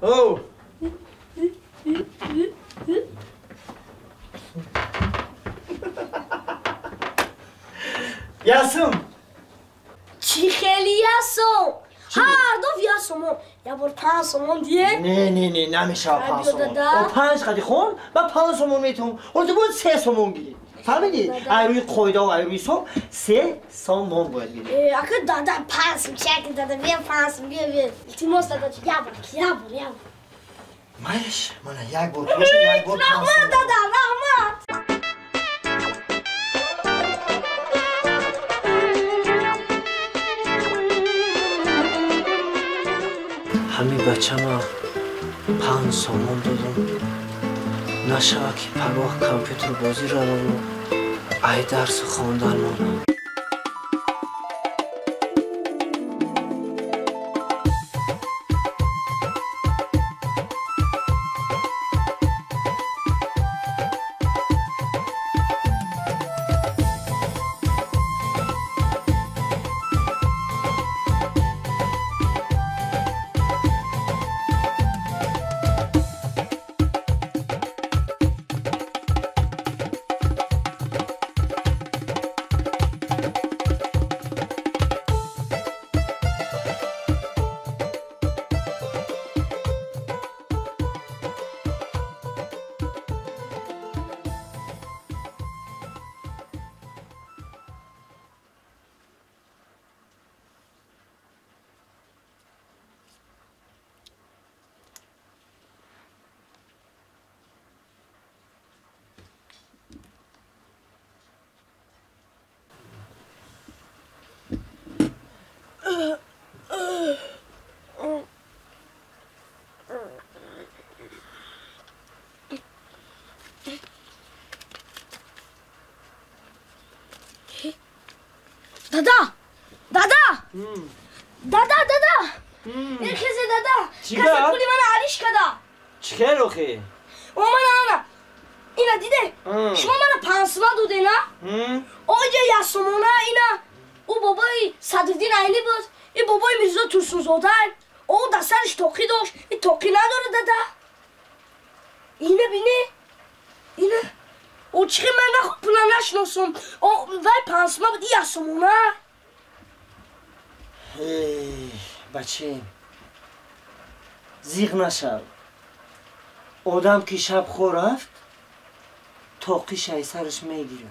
دادا او یاسم چی خیلی یاسم هر دو یاسم یا بار 5 سومون دیگه نه نمیشه 5 سومون او 5 قدی خون و 5 سومون میتونم اون تو بود 3 سومون گیری فهمیدی؟ روی قایدا و روی سوم 3 سومون باید گیری اگه دادا 5 میشه دادا بیا 5 بیا التماس دادا یا بار مایش من یک بار باشه یک بار رحمت دادا رحمت همین بچه ما 5 سومون دادم نشوه که پرواح کامپیوتر بازی را رو ای درس خواندن مانم دادا یک چیز دادا کسی پولی من علیش کدا چیکار روخی؟ او من آنا اینا دیده شما من 5 سومه دوده نه؟ اوجه یاسمونه اینا او بابای صدرالدین علی بود این بابای میرزا توسن‌زاده او دسترش توقی داشت این توقی نداره دادا اینه بینه اینه او چیخی من نخود پولا نشناسم او وی 5 سومه بود این یاسمونه بچه زیغ نشو آدم که شب خور رفت توقی شای سرش میگیره